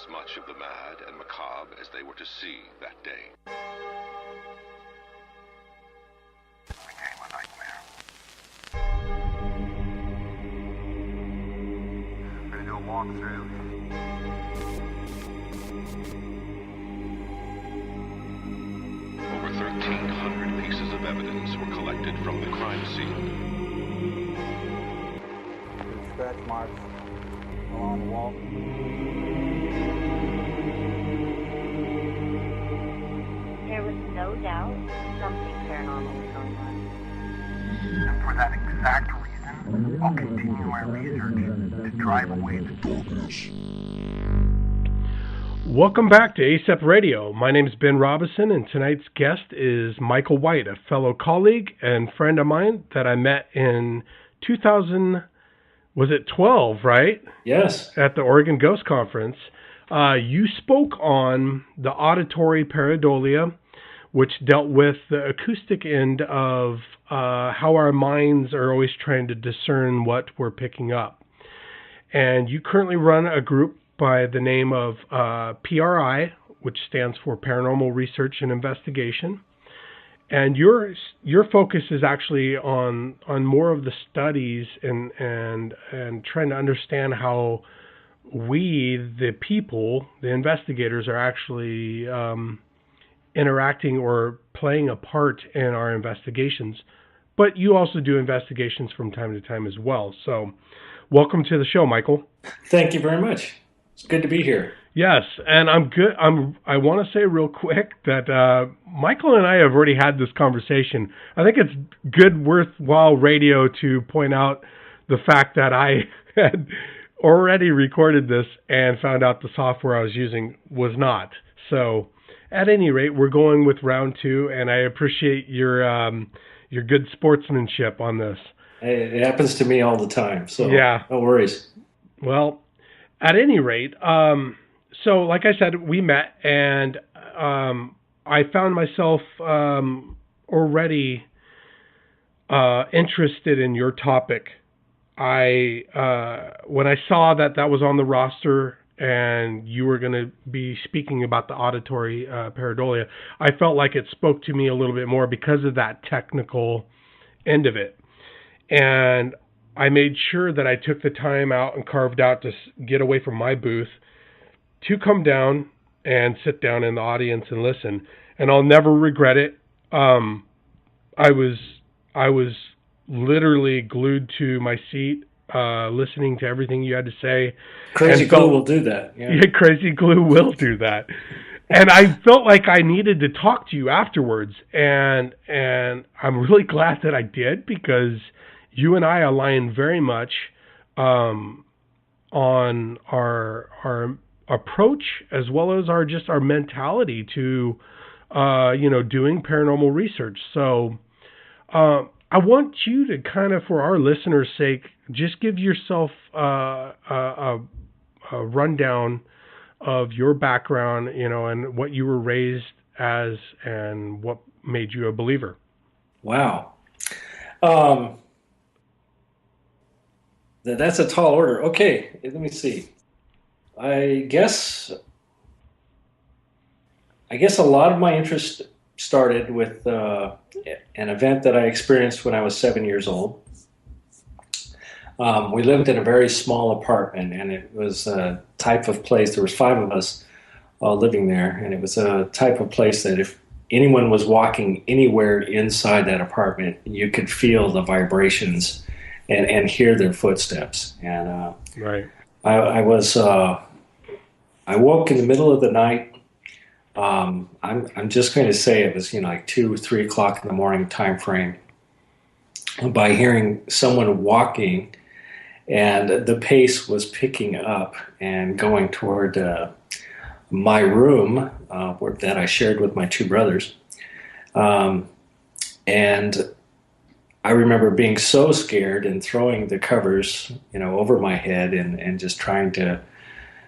as much of the mad and macabre as they were to see that day. Became a nightmare. I'm gonna do a walkthrough. Over 1,300 pieces of evidence were collected from the crime scene. Scratch marks along the wall. There was no doubt something paranormal was going on. And for that exact reason, I'll continue my research to drive away the darkness. Welcome back to ASAP Radio. My name is Ben Robinson, and tonight's guest is Michael White, a fellow colleague and friend of mine that I met in 2012, right? Yes. At the Oregon Ghost Conference. You spoke on the auditory pareidolia, which dealt with the acoustic end of how our minds are always trying to discern what we're picking up. And you currently run a group by the name of PRI, which stands for Paranormal Research and Investigation. And your focus is actually on more of the studies and trying to understand how we, the people, the investigators, are actually interacting or playing a part in our investigations. But you also do investigations from time to time as well. So welcome to the show, Michael. Thank you very much. It's good to be here. Yes, and I'm good. I want to say real quick that Michael and I have already had this conversation. I think it's good, worthwhile radio to point out the fact that I had already recorded this and found out the software I was using was not. So, at any rate, we're going with round two, and I appreciate your good sportsmanship on this. It happens to me all the time, so yeah, no worries. Well, at any rate, so like I said, we met, and I found myself already interested in your topic. When I saw that was on the roster and you were going to be speaking about the auditory pareidolia, I felt like it spoke to me a little bit more because of that technical end of it. And I made sure that I took the time out and carved out to get away from my booth to come down and sit down in the audience and listen. And I'll never regret it. I was literally glued to my seat, listening to everything you had to say. Crazy glue will do that. Yeah, crazy glue will do that. And I felt like I needed to talk to you afterwards. And I'm really glad that I did, because you and I align very much on our approach, as well as our mentality to doing paranormal research. So I want you to kind of, for our listeners' sake, just give yourself a rundown of your background, and what you were raised as and what made you a believer. Wow. That's a tall order. Okay, let me see. I guess a lot of my interest started with an event that I experienced when I was 7 years old. We lived in a very small apartment, and it was a type of place. There was 5 of us living there, and it was a type of place that if anyone was walking anywhere inside that apartment, you could feel the vibrations and hear their footsteps. And right. I woke in the middle of the night. I'm just going to say it was like 2 or 3 o'clock in the morning time frame, by hearing someone walking, and the pace was picking up and going toward my room that I shared with my 2 brothers. And I remember being so scared and throwing the covers, over my head and just trying to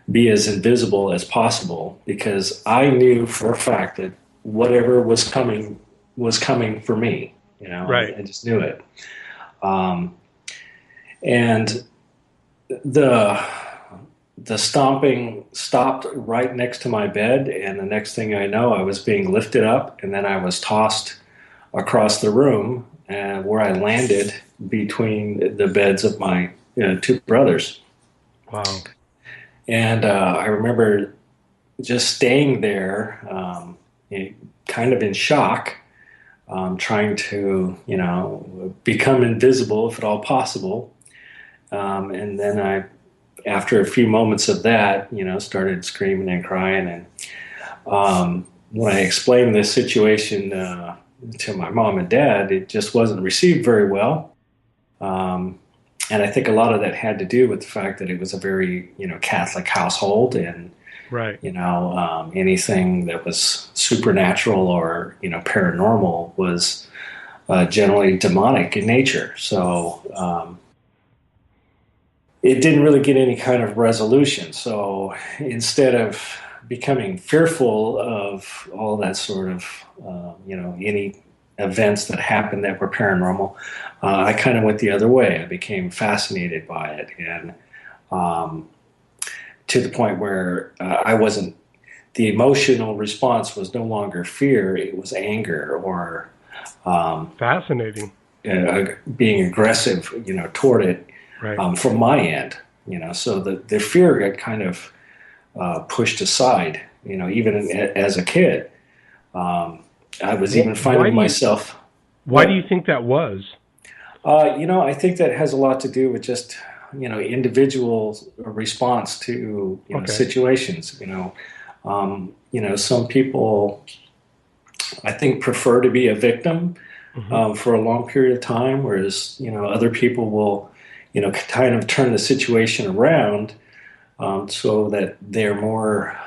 be as invisible as possible, because I knew for a fact that whatever was coming for me. Right. I just knew it. And the the stomping stopped right next to my bed, and the next thing I know, I was being lifted up, and then I was tossed across the room, where I landed between the beds of my two brothers. Wow. And I remember just staying there, kind of in shock, trying to, become invisible if at all possible. And then after a few moments of that, started screaming and crying. And when I explained this situation to my mom and dad, it just wasn't received very well. And I think a lot of that had to do with the fact that it was a very, Catholic household, and Right. anything that was supernatural or paranormal was generally demonic in nature. So it didn't really get any kind of resolution. So instead of becoming fearful of all that sort of any events that happened that were paranormal, I kind of went the other way. I became fascinated by it, and to the point where the emotional response was no longer fear, it was anger, or Fascinating. being aggressive, toward it, Right. from my end, so the fear got kind of pushed aside, even as a kid. I was even finding myself. Why do you think that was? I think that has a lot to do with just, individual response to situations. Some people, I think, prefer to be a victim for a long period of time, whereas other people will, kind of turn the situation around so that they're more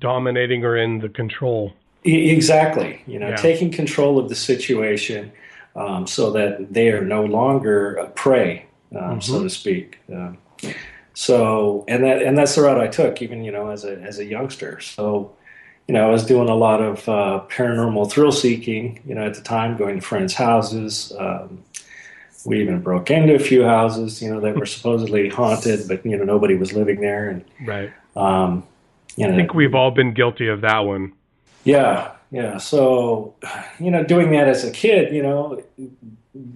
Dominating or in the control. Exactly. Taking control of the situation, so that they are no longer a prey, so to speak. And that's the route I took, even as a youngster. So, I was doing a lot of paranormal thrill seeking. At the time, going to friends' houses. We even broke into a few houses, that were supposedly haunted, but nobody was living there. And Right. I think we've all been guilty of that one. Yeah. So, doing that as a kid,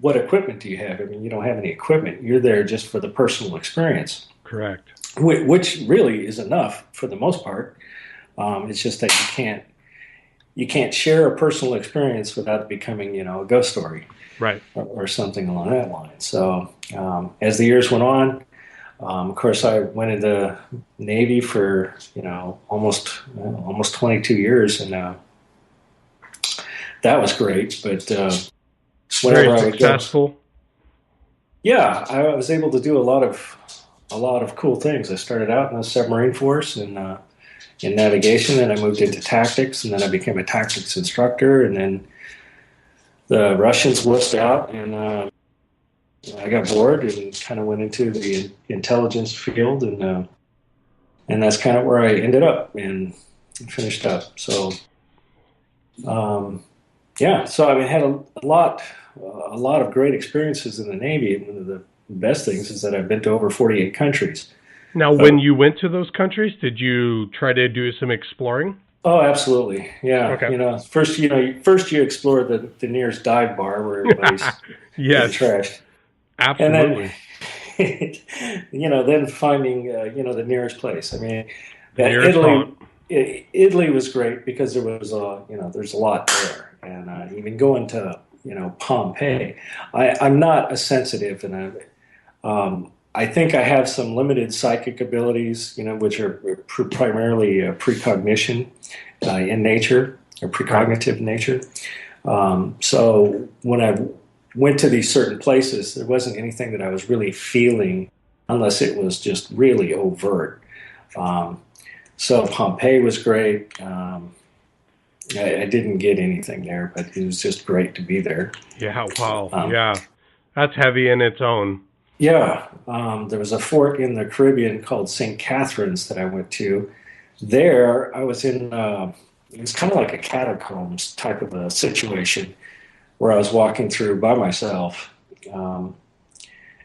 what equipment do you have? I mean, you don't have any equipment. You're there just for the personal experience. Correct. Which really is enough for the most part. It's just that you can't share a personal experience without it becoming, a ghost story, Right. or something along that line. So, as the years went on, of course, I went into the Navy for almost 22 years, and that was great. But whenever Very I would go, successful. yeah, I was able to do a lot of cool things. I started out in the submarine force and in navigation, then I moved into tactics, and then I became a tactics instructor, and then the Russians wussed out, and I got bored and kind of went into the intelligence field, and that's kind of where I ended up and finished up. So, so I mean, I had a lot of great experiences in the Navy. One of the best things is that I've been to over 48 countries. Now, when you went to those countries, did you try to do some exploring? Oh, absolutely. Yeah. Okay. First you explore the nearest dive bar where everybody's Yes. getting trashed. Absolutely. And then, then finding, the nearest place. I mean, Nearest haunt. Italy was great because there was, there's a lot there. And even going to, Pompeii, I'm not a sensitive, and I think I have some limited psychic abilities, which are primarily precognition in nature, or precognitive nature. So when I went to these certain places, there wasn't anything that I was really feeling unless it was just really overt. So Pompeii was great. I didn't get anything there, but it was just great to be there. Yeah, wow. Yeah. That's heavy in its own. Yeah. There was a fort in the Caribbean called St. Catherine's that I went to. There, I was in, it was kind of like a catacombs type of a situation where I was walking through by myself.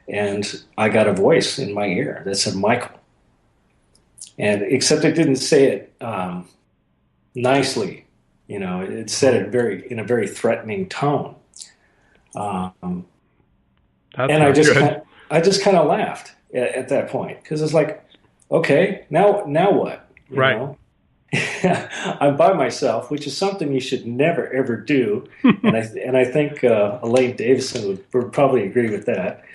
And I got a voice in my ear that said, "Michael." and except it didn't say it nicely. It said it in a very threatening tone. And I just kind of laughed at that point, because it's like, okay, now what? Right. Know? I'm by myself, which is something you should never ever do, and I think Elaine Davison would probably agree with that.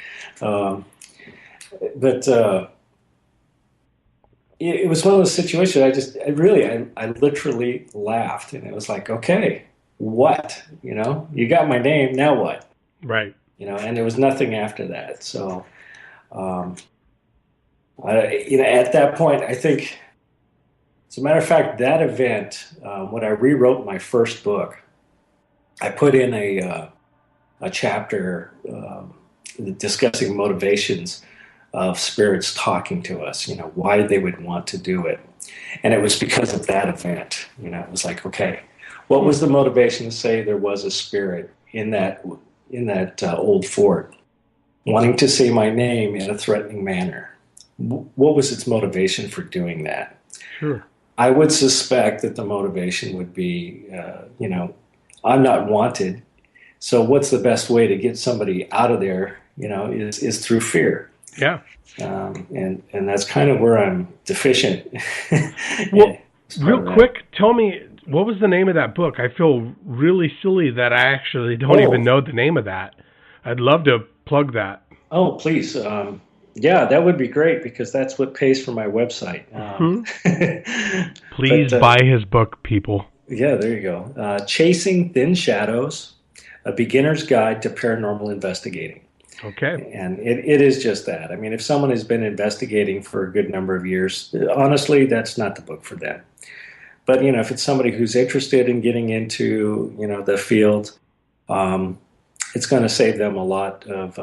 But it was one of those situations. I literally laughed, and it was like, okay, what? You got my name, now what? Right. And there was nothing after that. So, at that point, I think, as a matter of fact, that event, when I rewrote my first book, I put in a chapter discussing motivations of spirits talking to us, why they would want to do it. And it was because of that event. It was like, okay, what was the motivation to say there was a spirit in that old fort, wanting to say my name in a threatening manner? What was its motivation for doing that? Sure. I would suspect that the motivation would be, I'm not wanted. So what's the best way to get somebody out of there, is through fear. Yeah. And that's kind of where I'm deficient. Well, real quick, tell me, what was the name of that book? I feel really silly that I actually don't even know the name of that. I'd love to plug that. Oh, please. Yeah, that would be great, because that's what pays for my website. Please buy his book, people. Yeah, there you go. Chasing Thin Shadows, A Beginner's Guide to Paranormal Investigating. Okay. And it is just that. I mean, if someone has been investigating for a good number of years, honestly, that's not the book for them. But, if it's somebody who's interested in getting into, the field, it's going to save them a lot of,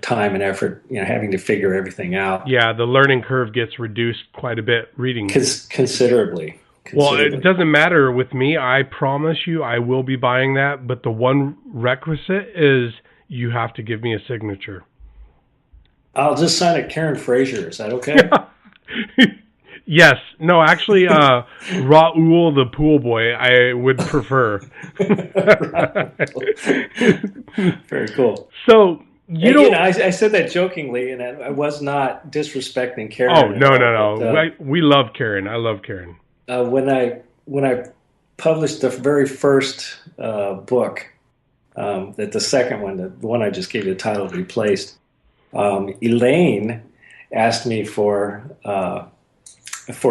time and effort, having to figure everything out. Yeah, the learning curve gets reduced quite a bit reading. Considerably. Well, it doesn't matter with me. I promise you I will be buying that. But the one requisite is you have to give me a signature. I'll just sign it Karen Frazier. Is that okay? Yes. No, actually, Raul the pool boy, I would prefer. Very cool. So, I said that jokingly, and I was not disrespecting Karen. Oh, no. But, we love Karen. I love Karen. When I published the very first book, that the second one, the one I just gave you the title, Replaced, Elaine asked me for a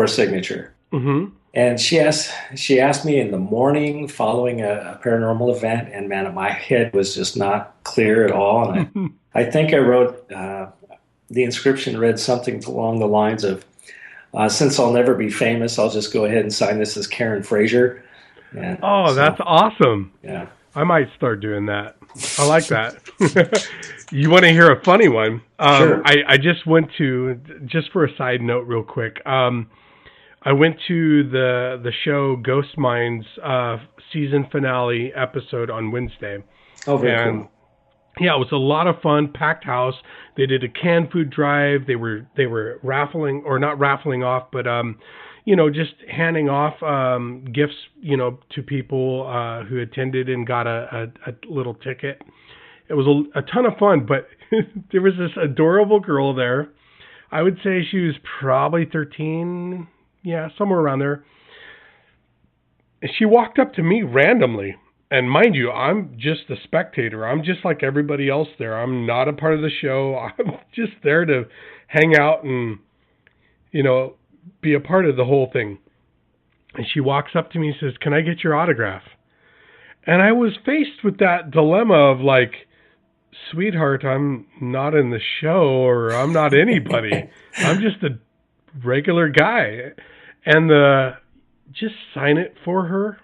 signature. Mm-hmm. And she asked me in the morning following a paranormal event, and man, my head was just not clear at all. And I think I wrote, the inscription read something along the lines of, since I'll never be famous, I'll just go ahead and sign this as Karen Frazier. And that's awesome. Yeah. I might start doing that. I like that. You want to hear a funny one? Sure. I just went to, just for a side note real quick, I went to the show Ghost Minds season finale episode on Wednesday. Oh, very cool. Yeah, it was a lot of fun, packed house. They did a canned food drive. They were raffling, or not raffling off, but just handing off gifts, to people who attended and got a little ticket. It was a ton of fun, but there was this adorable girl there. I would say she was probably 13, yeah, somewhere around there. And she walked up to me randomly. And mind you, I'm just a spectator. I'm just like everybody else there. I'm not a part of the show. I'm just there to hang out and, be a part of the whole thing. And she walks up to me and says, "Can I get your autograph?" And I was faced with that dilemma of like, sweetheart, I'm not in the show, or I'm not anybody. I'm just a regular guy. And just sign it for her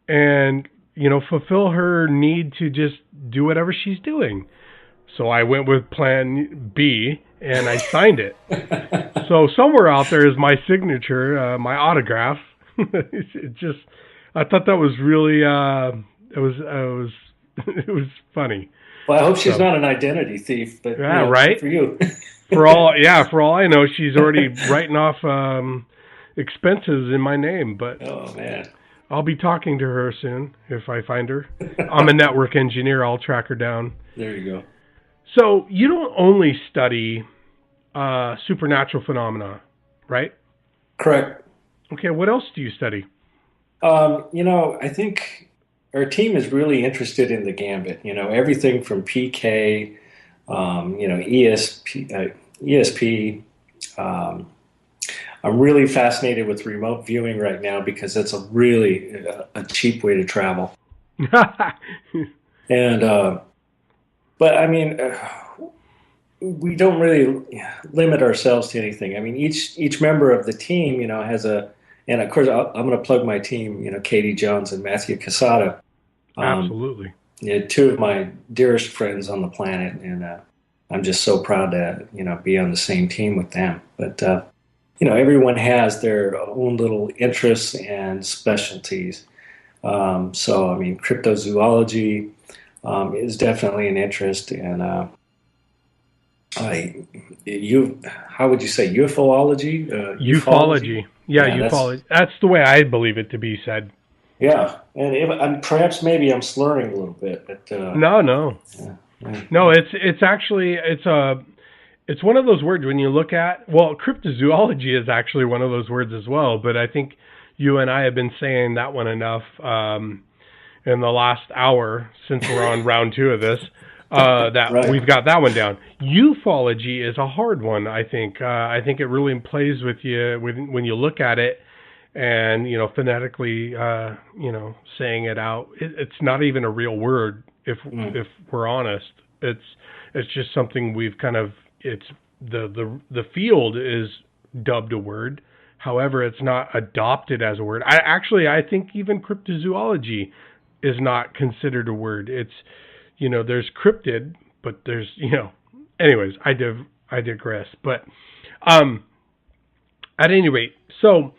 and, fulfill her need to just do whatever she's doing. So I went with plan B and I signed it. So somewhere out there is my signature, my autograph. I thought that was really, it was funny. Well, I hope she's not an identity thief, but yeah, right? for you. For all I know, she's already writing off expenses in my name. But Oh man. I'll be talking to her soon if I find her. I'm a network engineer. I'll track her down. There you go. So you don't only study supernatural phenomena, right? Correct. Okay, what else do you study? I think our team is really interested in the gambit. Everything from PK, ESP. I'm really fascinated with remote viewing right now because it's a cheap way to travel. And but I mean, we don't really limit ourselves to anything. I mean, each member of the team, has and of course I'm going to plug my team. Katie Jones and Matthew Casada. Absolutely. Two of my dearest friends on the planet, and I'm just so proud to be on the same team with them. But everyone has their own little interests and specialties. So I mean, cryptozoology is definitely an interest, and how would you say ufology? Ufology. Yeah, ufology. That's the way I believe it to be said. Yeah, and perhaps maybe I'm slurring a little bit, but no. Yeah. No, it's actually it's one of those words when you look at, well, cryptozoology is actually one of those words as well, but I think you and I have been saying that one enough in the last hour since we're on round 2 of this that Right. We've got that one down. Ufology is a hard one, I think. I think it really plays with you when you look at it and, phonetically, saying it out. It's not even a real word if we're honest. It's just something we've kind of, it's the field is dubbed a word. However, it's not adopted as a word. I think even cryptozoology is not considered a word. It's, there's cryptid, but there's, anyways, I digress. But at any rate, so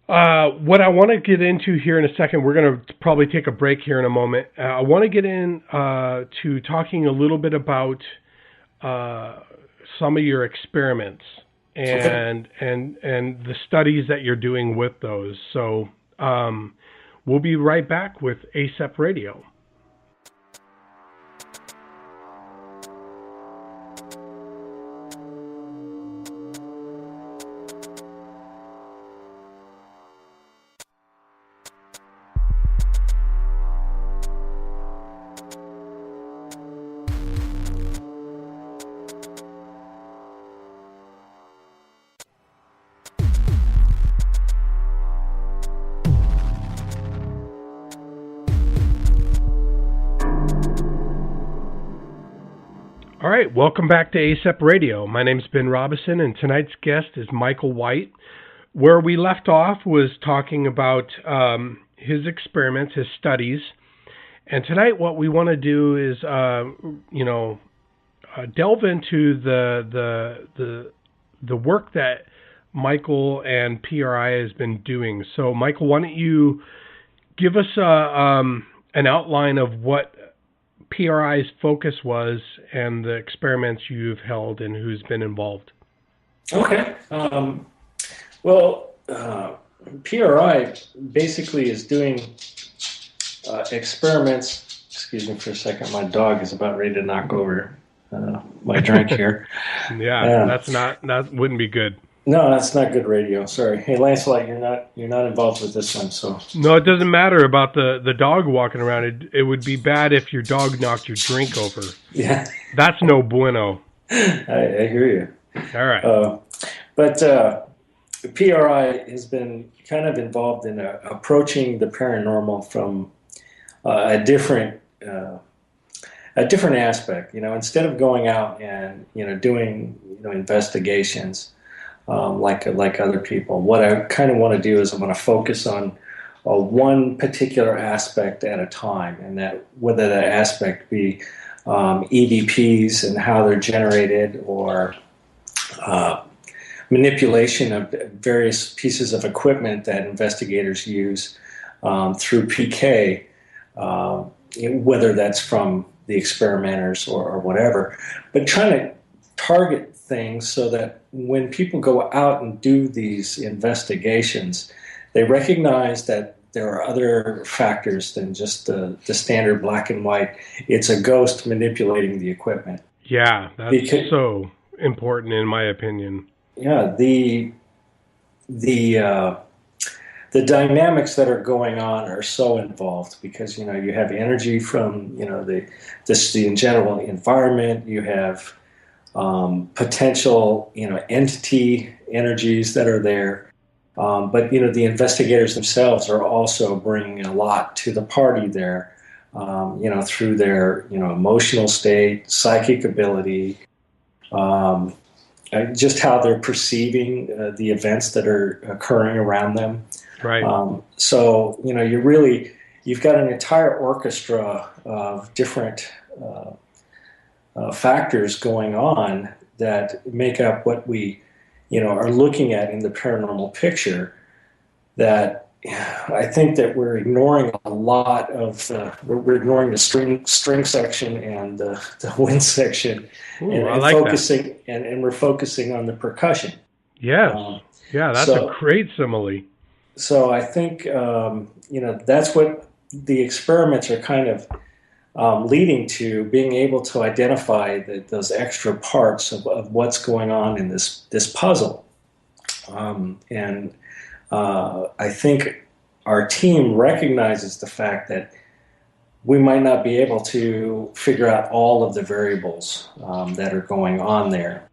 what I want to get into here in a second, we're going to probably take a break here in a moment. I want to get in to talking a little bit about some of your experiments and the studies that you're doing with those. So we'll be right back with ASEP Radio. All right, welcome back to ASEP Radio. My name's Ben Robison, and tonight's guest is Michael White. Where we left off was talking about his experiments, his studies, and tonight what we want to do is, delve into the work that Michael and PRI has been doing. So, Michael, why don't you give us an outline of what PRI's focus was and the experiments you've held and who's been involved? Okay. PRI basically is doing experiments. Excuse me for a second. My dog is about ready to knock over my drink here. That wouldn't be good. No, that's not good radio. Sorry. Hey, Lancelot, you're not involved with this one, so. No, it doesn't matter about the dog walking around. It would be bad if your dog knocked your drink over. Yeah. That's no bueno. I hear you. All right. But PRI has been kind of involved in approaching the paranormal from a different aspect. Instead of going out and doing investigations. Like other people. What I kind of want to do is I want to focus on one particular aspect at a time, and that whether that aspect be EVPs and how they're generated, or manipulation of various pieces of equipment that investigators use through PK, whether that's from the experimenters or whatever, but trying to target things so that when people go out and do these investigations, they recognize that there are other factors than just the standard black and white. It's a ghost manipulating the equipment. Yeah, that's so important in my opinion. Yeah, the dynamics that are going on are so involved because you have energy from the in general environment. You have potential entity energies that are there, but the investigators themselves are also bringing a lot to the party there. Through their emotional state, psychic ability, just how they're perceiving the events that are occurring around them. Right. So you've got an entire orchestra of different factors going on that make up what we are looking at in the paranormal picture. That I think that we're ignoring a lot of we're ignoring the string section and the wind section. Ooh, and I like focusing that. and we're focusing on the percussion. Yes. Yeah, that's a great simile. So I think that's what the experiments are kind of leading to, being able to identify those extra parts of what's going on in this puzzle. I think our team recognizes the fact that we might not be able to figure out all of the variables that are going on there.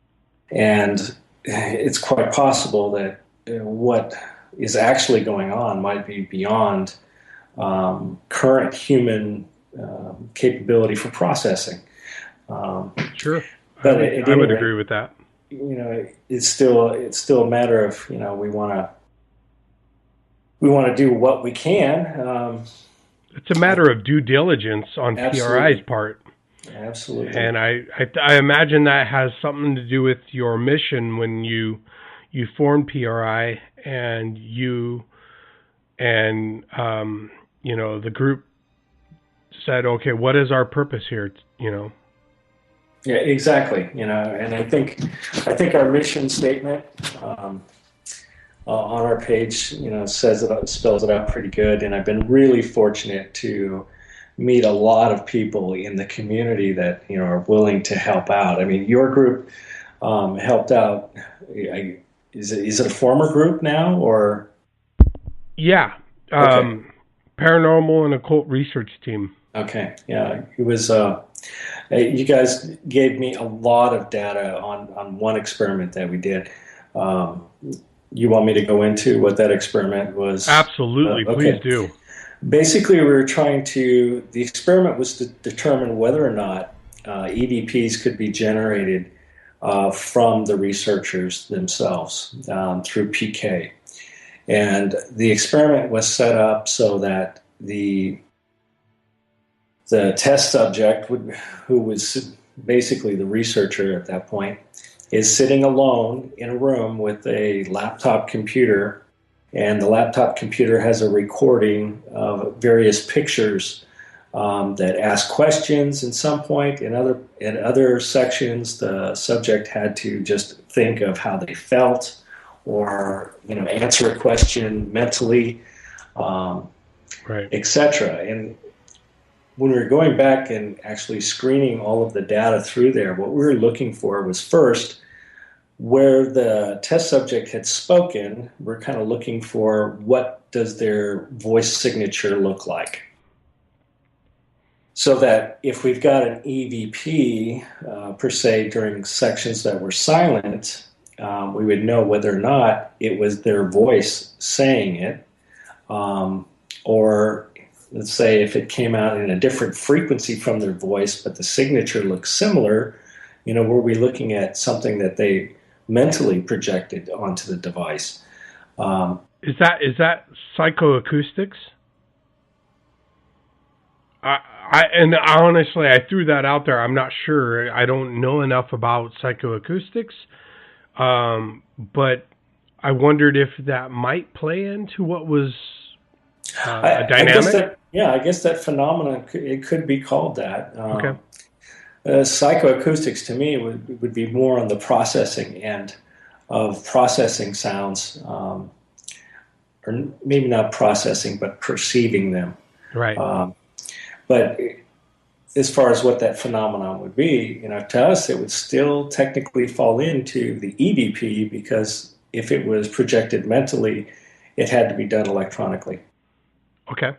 And it's quite possible that what is actually going on might be beyond current human capability for processing. Sure. But I would agree with that. It's still a matter of, we want to do what we can. It's a matter of due diligence on PRI's part. Absolutely. And I imagine that has something to do with your mission when you formed PRI and the group said, okay, what is our purpose here? Yeah, exactly. And I think our mission statement on our page, spells it out pretty good. And I've been really fortunate to meet a lot of people in the community that are willing to help out. I mean, your group helped out. Is it a former group now, or? Yeah, okay. Paranormal and Occult Research Team. Okay, yeah, it was. You guys gave me a lot of data on one experiment that we did. You want me to go into what that experiment was? Absolutely, okay. Please do. Basically, the experiment was to determine whether or not EVPs could be generated from the researchers themselves through PK. And the experiment was set up so that the test subject, who was basically the researcher at that point, is sitting alone in a room with a laptop computer, and the laptop computer has a recording of various pictures that ask questions at some point. In other sections, the subject had to just think of how they felt or answer a question mentally, right, etc. And when we were going back and actually screening all of the data through there, what we were looking for was, first, where the test subject had spoken, we're kind of looking for what does their voice signature look like. So that if we've got an EVP, per se, during sections that were silent, we would know whether or not it was their voice saying it, or let's say if it came out in a different frequency from their voice, but the signature looks similar, were we looking at something that they mentally projected onto the device? Is that psychoacoustics? And honestly, I threw that out there. I'm not sure. I don't know enough about psychoacoustics, but I wondered if that might play into what was a dynamic. I guess that phenomenon, it could be called that. Okay. Psychoacoustics to me would be more on the processing end of processing sounds, or maybe not processing, but perceiving them. Right. But as far as what that phenomenon would be, to us, it would still technically fall into the EVP, because if it was projected mentally, it had to be done electronically. Okay.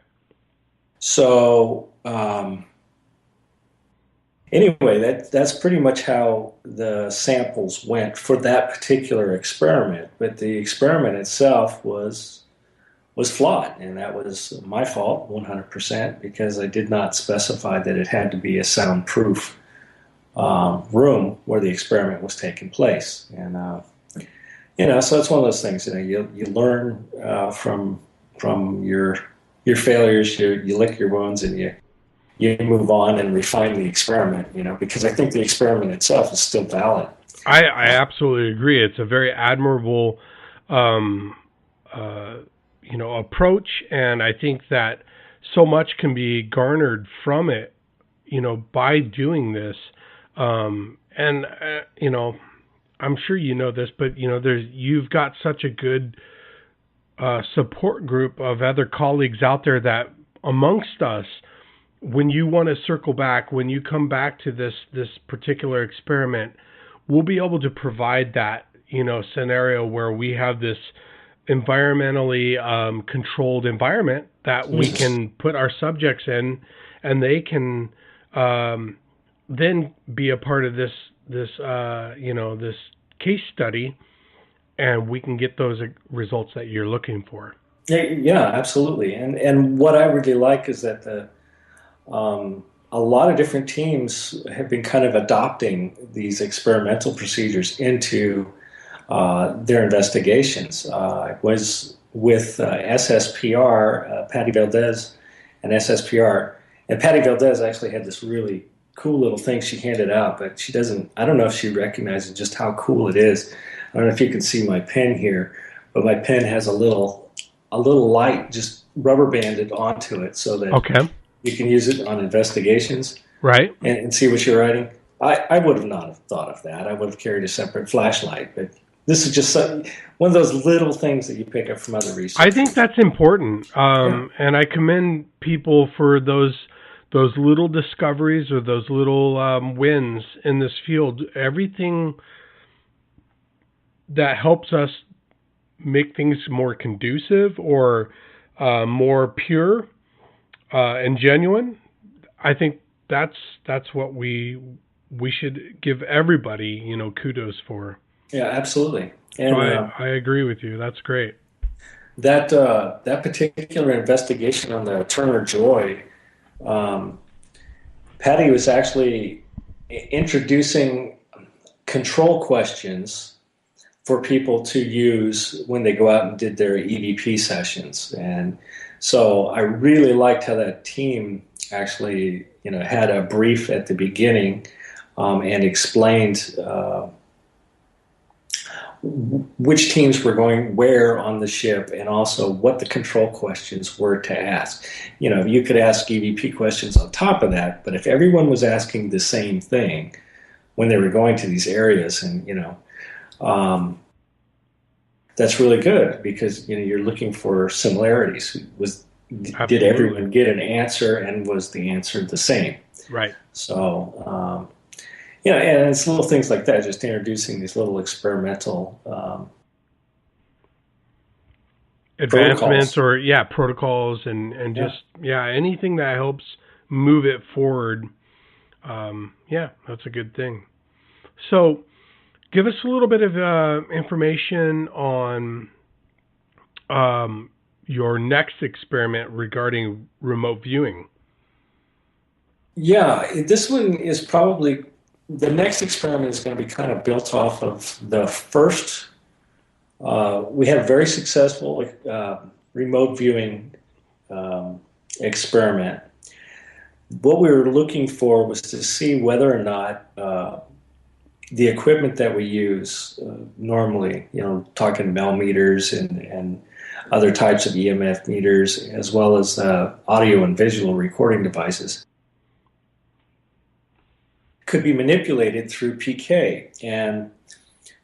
So anyway, that's pretty much how the samples went for that particular experiment. But the experiment itself was flawed, and that was my fault 100%, because I did not specify that it had to be a soundproof room where the experiment was taking place. And so it's one of those things. You learn from your failures. You lick your wounds, and you move on and refine the experiment. Because I think the experiment itself is still valid. I absolutely agree. It's a very admirable approach, and I think that so much can be garnered from it, by doing this. I'm sure you know this, but you've got such a good support group of other colleagues out there that amongst us, when you want to circle back, when you come back to this particular experiment, we'll be able to provide that, scenario where we have this environmentally controlled environment that we can put our subjects in, and they can then be a part of this case study, and we can get those results that you're looking for. Yeah, absolutely. And what I really like is that a lot of different teams have been kind of adopting these experimental procedures into their investigations. I was with SSPR, Patty Valdez and SSPR, and Patty Valdez actually had this really cool little thing she handed out, but I don't know if she recognizes just how cool it is. I don't know if you can see my pen here, but my pen has a little light just rubber banded onto it so that you can use it on investigations, right, and see what you're writing. I would have not have thought of that. I would have carried a separate flashlight, but this is just one of those little things that you pick up from other research. I think that's important, and I commend people for those little discoveries or those little wins in this field. Everything that helps us make things more conducive or more pure and genuine, I think that's what we should give everybody, kudos for. Yeah, absolutely. And so I agree with you. That's great. That particular investigation on the Turner Joy, Patty was actually introducing control questions for people to use when they go out and did their EVP sessions. And so I really liked how that team actually, had a brief at the beginning and explained which teams were going where on the ship, and also what the control questions were to ask. You could ask EVP questions on top of that, but if everyone was asking the same thing when they were going to these areas, and that's really good, because you're looking for similarities. Did everyone get an answer, and was the answer the same? Right. So and it's little things like that, just introducing these little experimental advancements protocols and just anything that helps move it forward. That's a good thing. So give us a little bit of information on your next experiment regarding remote viewing. Yeah, this one is probably, the next experiment is going to be kind of built off of the first. We had a very successful remote viewing experiment. What we were looking for was to see whether or not the equipment that we use normally, talking Bell meters and other types of EMF meters, as well as audio and visual recording devices, could be manipulated through PK. And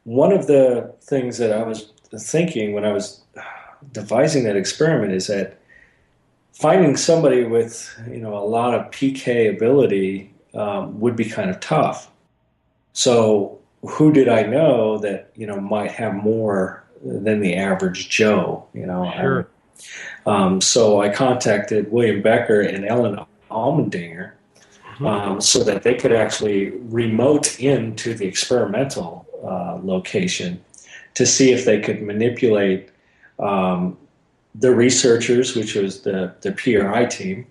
one of the things that I was thinking when I was devising that experiment is that finding somebody with a lot of PK ability would be kind of tough. So who did I know that might have more than the average Joe? Sure. So I contacted William Becker and Ellen Almendinger so that they could actually remote into the experimental location to see if they could manipulate the researchers, which was the PRI team,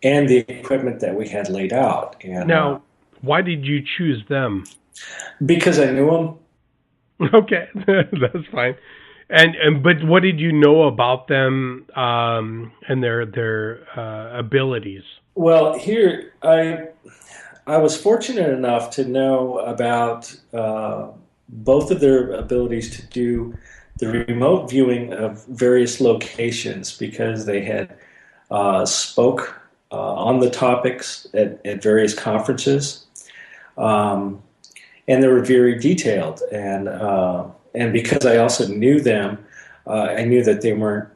and the equipment that we had laid out. And now, why did you choose them? Because I knew them. Okay, that's fine. And but what did you know about them and their abilities? Well, here I was fortunate enough to know about both of their abilities to do the remote viewing of various locations because they had spoke on the topics at various conferences, and they were very detailed. And because I also knew them, I knew that they weren't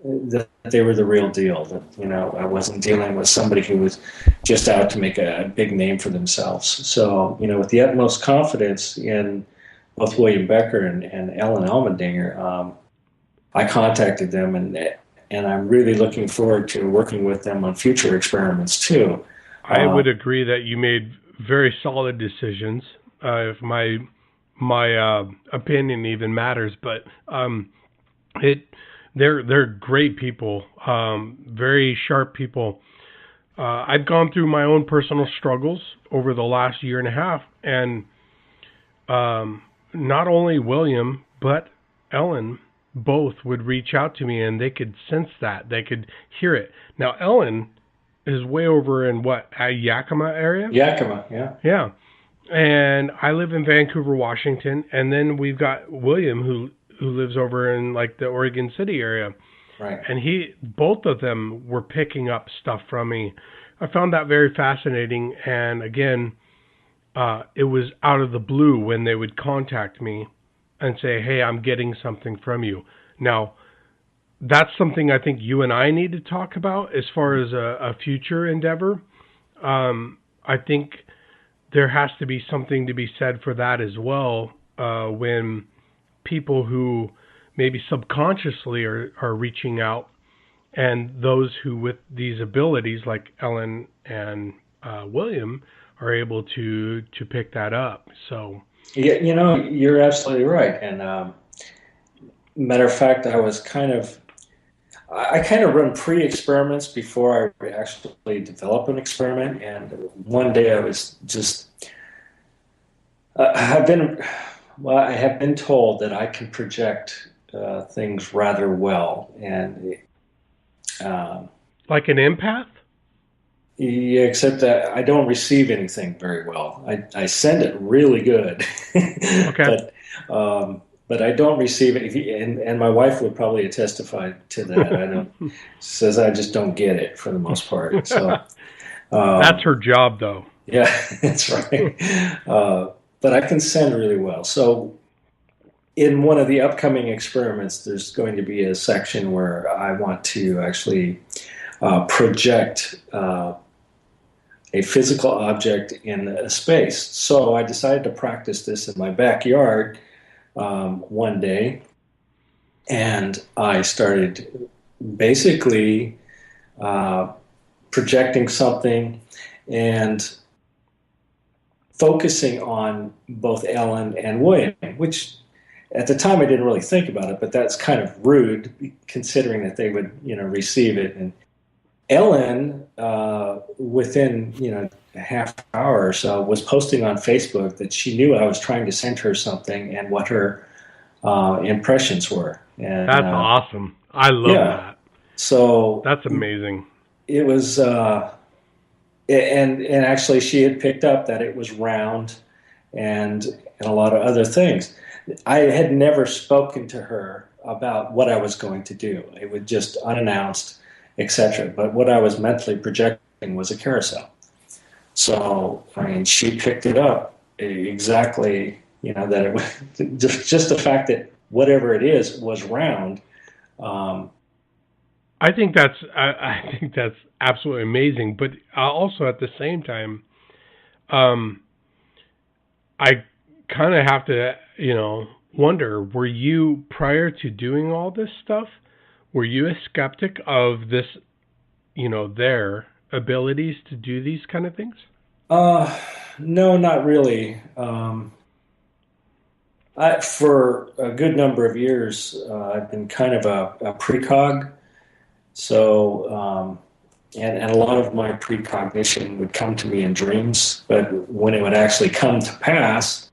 that they were the real deal. That I wasn't dealing with somebody who was just out to make a big name for themselves. So with the utmost confidence in both William Becker and Ellen Almendinger, I contacted them, and I'm really looking forward to working with them on future experiments too. I would agree that you made very solid decisions. If my opinion even matters, but they're great people, very sharp people. I've gone through my own personal struggles over the last year and a half, and not only William but Ellen both would reach out to me, and they could sense that, they could hear it. Now Ellen is way over in Yakima area? Yakima, yeah. Yeah. And I live in Vancouver, Washington, and then we've got William who lives over in the Oregon City area. Right. And both of them were picking up stuff from me. I found that very fascinating, and again, it was out of the blue when they would contact me and say, "Hey, I'm getting something from you." Now, that's something I think you and I need to talk about as far as a future endeavor. I think there has to be something to be said for that as well, when people who maybe subconsciously are reaching out, and those who with these abilities like Ellen and William are able to pick that up. So yeah, you're absolutely right. And matter of fact, I kind of run pre-experiments before I actually develop an experiment. And one day I was just, I have been told that I can project things rather well. And like an empath? Yeah, except that I don't receive anything very well. I send it really good. Okay. But I don't receive it, and my wife would probably testify to that. Says I just don't get it for the most part. So that's her job, though. Yeah, that's right. But I can send really well. So in one of the upcoming experiments, there's going to be a section where I want to actually project a physical object in a space. So I decided to practice this in my backyard one day, and I started basically projecting something and focusing on both Ellen and William, which at the time I didn't really think about it, but that's kind of rude considering that they would, receive it. And Ellen, within, a half hour or so, was posting on Facebook that she knew I was trying to send her something and what her impressions were. And, that's awesome. I love that. So that's amazing. It was, and actually she had picked up that it was round and a lot of other things. I had never spoken to her about what I was going to do. It was just unannounced, etc. But what I was mentally projecting was a carousel. So, I mean, she picked it up exactly, that it was just the fact that whatever it is was round. Um, I think that's absolutely amazing. But also at the same time, um, I kind of have to, wonder: were you prior to doing all this stuff? Were you a skeptic of this, their abilities to do these kind of things? uh, no, not really. For a good number of years, I've been kind of a precog. So, and a lot of my precognition would come to me in dreams, but when it would actually come to pass,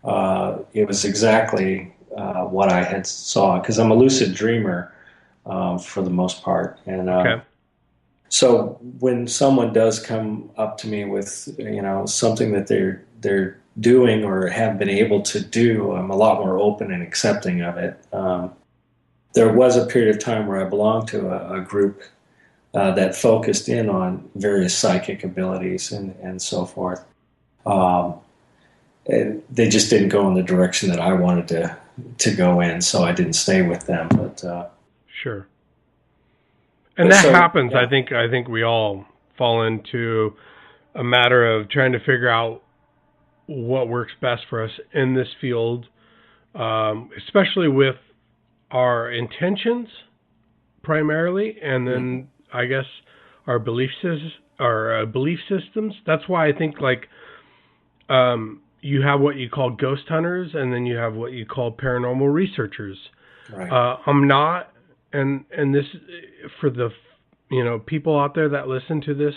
it was exactly what I had saw, because I'm a lucid dreamer for the most part. And Okay. so when someone does come up to me with something that they're doing or have been able to do, I'm a lot more open and accepting of it. There was a period of time where I belonged to a group that focused in on various psychic abilities and so forth. Um, and they just didn't go in the direction that I wanted to go in, so I didn't stay with them. But Sure. And that so, happens. yeah. I think we all fall into a matter of trying to figure out what works best for us in this field, especially with our intentions primarily, and then I guess our belief systems. That's why I think you have what you call ghost hunters, and then you have what you call paranormal researchers. Right. I'm not, and this for the people out there that listen to this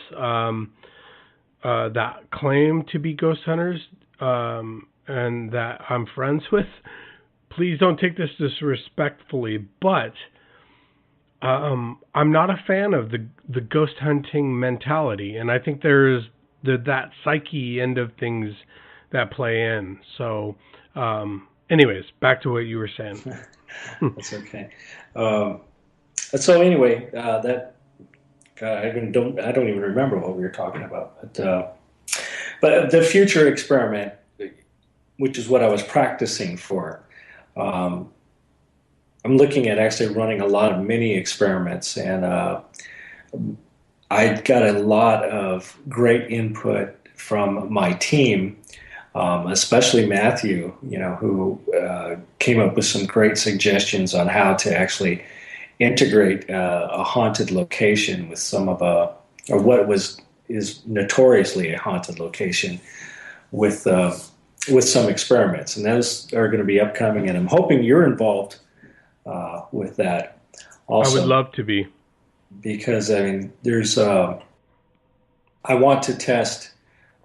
that claim to be ghost hunters and that I'm friends with. Please don't take this disrespectfully, but I'm not a fan of the ghost hunting mentality, and I think there's that psyche end of things that play in. So, anyways, back to what you were saying. That's okay. So anyway, that I don't even remember what we were talking about, but the future experiment, which is what I was practicing for. I'm looking at actually running a lot of mini experiments, and I got a lot of great input from my team, especially Matthew, who came up with some great suggestions on how to actually integrate a haunted location with or what is notoriously a haunted location with some experiments, and those are going to be upcoming. And I'm hoping you're involved with that also. I would love to be, because I mean, I want to test.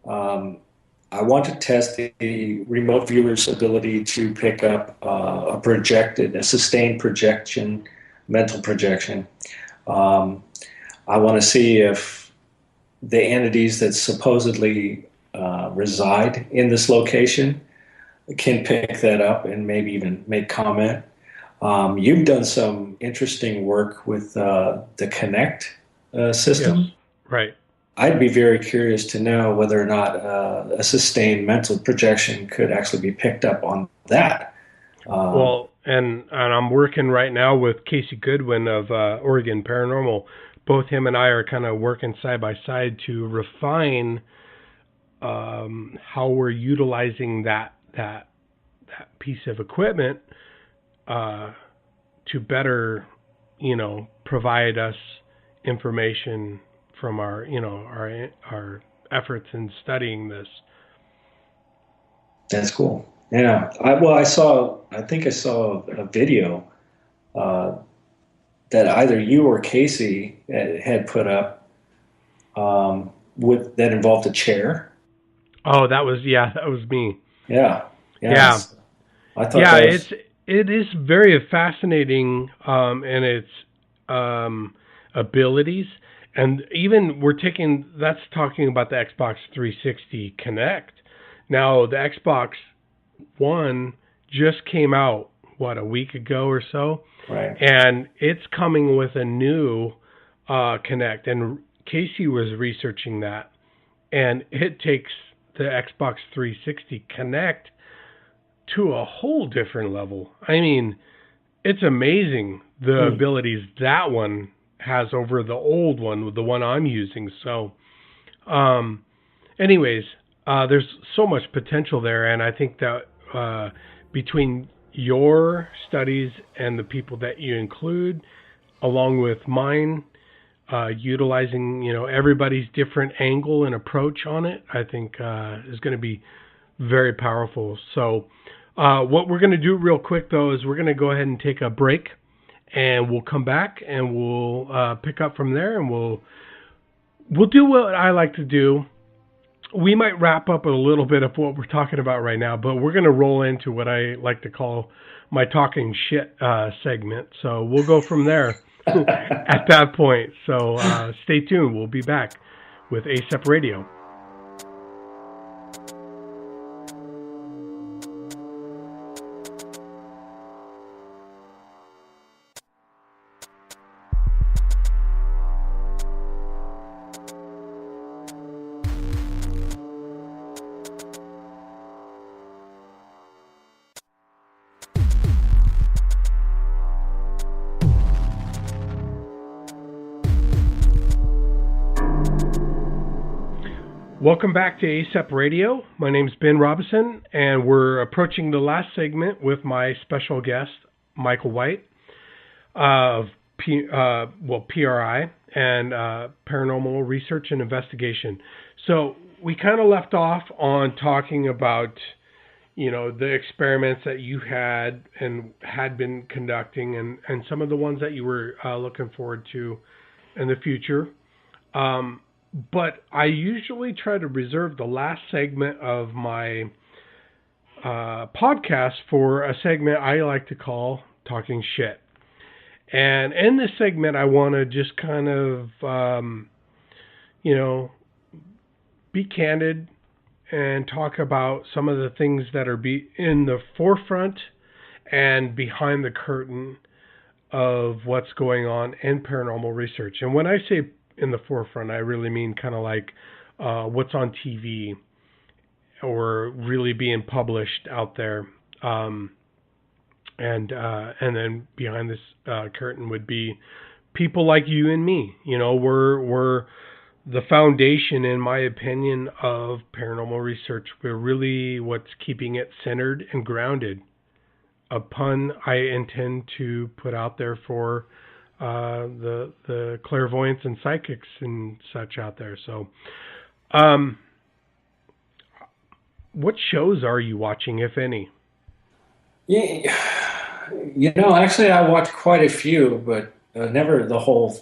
I want to test the remote viewer's ability to pick up a sustained projection, mental projection. I want to see if the entities that supposedly reside in this location can pick that up and maybe even make comment. You've done some interesting work with the Connect system. Yes. Right. I'd be very curious to know whether or not a sustained mental projection could actually be picked up on that. Well, and I'm working right now with Casey Goodwin of Oregon Paranormal. Both him and I are kind of working side by side to refine how we're utilizing that piece of equipment to better, provide us information from our efforts in studying this. That's cool. Yeah. I think I saw a video that either you or Casey had put up that involved a chair. Oh, that was me. Yeah. Yeah. I thought it is very fascinating in its abilities, and even that's talking about the Xbox 360 Connect. Now the Xbox One just came out a week ago or so, right? And it's coming with a new Connect, and Casey was researching that, and it takes the Xbox 360 Connect to a whole different level. I mean, it's amazing the abilities that one has over the old one, the one I'm using. So, anyways, there's so much potential there, and I think that between your studies and the people that you include, along with mine, utilizing everybody's different angle and approach on it, I think is going to be very powerful. So what we're going to do real quick though is we're going to go ahead and take a break, and we'll come back and we'll pick up from there, and we'll do what I like to do. We might wrap up a little bit of what we're talking about right now, but we're going to roll into what I like to call my talking shit segment. So we'll go from there at that point. So stay tuned. We'll be back with ASAP Radio. Welcome back to ASAP Radio. My name's Ben Robinson, and we're approaching the last segment with my special guest, Michael White, of PRI and Paranormal Research and Investigation. So we kind of left off on talking about, the experiments that you had been conducting, and some of the ones that you were looking forward to in the future. But I usually try to reserve the last segment of my podcast for a segment I like to call Talking Shit. And in this segment, I want to just kind of, be candid and talk about some of the things that are in the forefront and behind the curtain of what's going on in paranormal research. And when I say in the forefront, I really mean kind of like what's on TV or really being published out there, and then behind this curtain would be people like you and me. We're the foundation, in my opinion, of paranormal research. We're really what's keeping it centered and grounded upon I intend to put out there for the clairvoyants and psychics and such out there. So, what shows are you watching, if any? Yeah, actually, I watch quite a few, but never the whole.